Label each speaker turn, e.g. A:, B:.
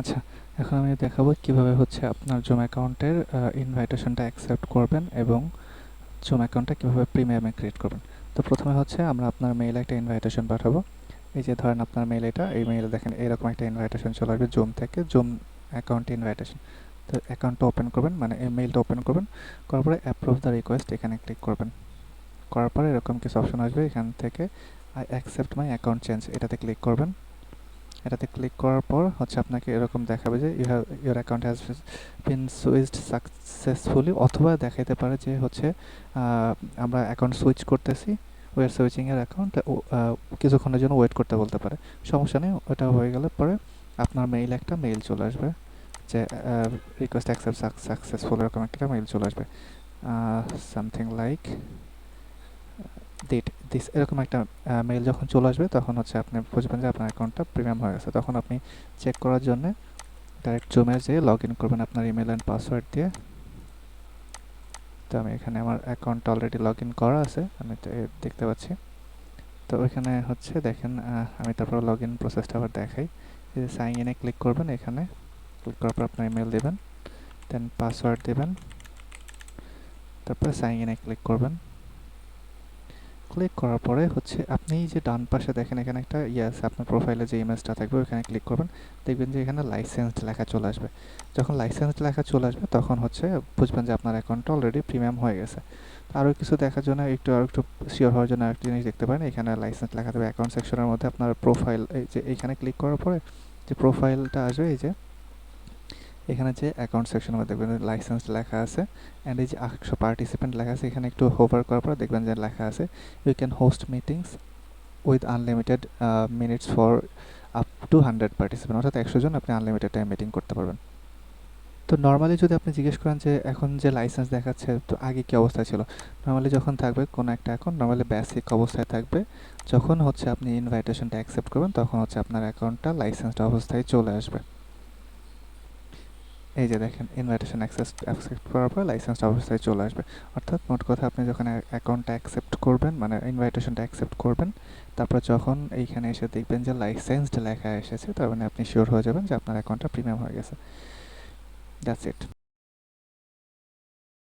A: আচ্ছা, এখন আমি দেখাবো কিভাবে হচ্ছে আপনার জুম অ্যাকাউন্টের ইনভাইটেশনটা অ্যাকসেপ্ট করবেন এবং জুম অ্যাকাউন্টটা কীভাবে প্রিমিয়ামে ক্রিয়েট করবেন। তো প্রথমে হচ্ছে আমরা আপনার মেইলে একটা ইনভাইটেশন পাঠাবো। এই যে ধরেন আপনার মেইল এটা, এই মেইলে দেখেন এরকম একটা ইনভাইটেশন চলে আসবে জুম থেকে, জুম অ্যাকাউন্ট ইনভাইটেশন। তো অ্যাকাউন্টটা ওপেন করবেন, মানে এই মেইলটা ওপেন করবেন, করার পরে অ্যাপ্রুভ দ্য রিকোয়েস্ট এখানে ক্লিক করবেন। করার পরে এরকম কিছু অপশন আসবে, এখান থেকে I accept my account change এটাতে ক্লিক করবেন। এটাতে ক্লিক করার পর হচ্ছে আপনাকে এরকম দেখাবে যে your account has been switched successfully, অথবা দেখাইতে পারে যে হচ্ছে আমরা অ্যাকাউন্ট সুইচ করতেছি, উই আর সুইচিং এর অ্যাকাউন্ট, কিছুক্ষণের জন্য ওয়েট করতে বলতে পারে। সমস্যা নেই, ওটা হয়ে গেলে পরে আপনার মেইল একটা মেইল চলে আসবে যে রিকোয়েস্ট অ্যাকসেপ্ট সাকসেসফুল, এরকম একটা মেইল চলে আসবে, সামথিং লাইক দিস, এরকম একটা মেইল যখন চলে আসবে তখন হচ্ছে আপনি বুঝবেন যে আপনার অ্যাকাউন্টটা প্রিমিয়াম হয়ে গেছে। তখন আপনি চেক করার জন্য ডাইরেক্ট জুমে যেয়ে লগ ইন করবেন আপনার ইমেল অ্যান্ড পাসওয়ার্ড দিয়ে। তো আমি এখানে আমার অ্যাকাউন্টটা অলরেডি লগ ইন করা আছে, আমি তো দেখতে পাচ্ছি। তো ওইখানে হচ্ছে দেখেন, আমি তারপর লগ ইন প্রসেসটা আবার দেখাই। এই যে সাইন ইনে ক্লিক করবেন, এখানে ক্লিক করার পর আপনার ইমেল দেবেন, দেন পাসওয়ার্ড দেবেন, তারপরে সাইন ইনে ক্লিক করবেন। ক্লিক করার পরে হচ্ছে আপনি যে ডান পাশে দেখেন এখানে একটা আছে, আপনার প্রোফাইলে যে ইমেজটা থাকবে ওখানে ক্লিক করবেন, দেখবেন যে এখানে লাইসেন্সড লেখা চলে আসবে। যখন লাইসেন্সড লেখা চলে আসবে তখন হচ্ছে বুঝবেন যে আপনার অ্যাকাউন্টটা অলরেডি প্রিমিয়াম হয়ে গেছে। আরও কিছু দেখার জন্য একটু শিওর হওয়ার জন্য আরেকটা জিনিস দেখতে পারেন, এখানে লাইসেন্স লেখা থাকবে অ্যাকাউন্ট সেকশনের মধ্যে আপনার প্রোফাইল, এই যে এইখানে ক্লিক করার পরে যে প্রোফাইলটা আসবে, এই যে এখানে যে অ্যাকাউন্ট সেকশনের মধ্যে দেখবেন লাইসেন্স লেখা আছে, অ্যান্ড এই যে 100 পার্টিসিপেন্ট লেখা আছে, এখানে একটু হোভার করার পর দেখবেন যে লেখা আছে you can host meetings with unlimited minutes for up to 100 participant, অর্থাৎ 100 জন আপনি আনলিমিটেড টাইম মিটিং করতে পারবেন। তো নর্মালি যদি আপনি জিজ্ঞেস করেন যে এখন যে লাইসেন্স দেখাচ্ছে তো আগে কী অবস্থায় ছিল, নর্মালি যখন থাকবে কোনো একটা অ্যাকাউন্ট নর্মালি বেসিক অবস্থায় থাকবে, যখন হচ্ছে আপনি ইনভাইটেশনটা অ্যাকসেপ্ট করবেন তখন হচ্ছে আপনার অ্যাকাউন্টটা লাইসেন্সড অবস্থায় চলে আসবে। এই যে দেখেন ইনভাইটেশন অ্যাকসেপ্ট করার পর লাইসেন্সড অবস্থায় চলে আসবে। অর্থাৎ মোট কথা আপনি যখন অ্যাকাউন্টটা অ্যাকসেপ্ট করবেন, মানে ইনভাইটেশনটা অ্যাকসেপ্ট করবেন, তারপর যখন এইখানে এসে দেখবেন যে লাইসেন্সড লেখা এসেছে, তার মানে আপনি শিওর হয়ে যাবেন যে আপনার অ্যাকাউন্টটা প্রিমিয়াম হয়ে গেছে। That's it.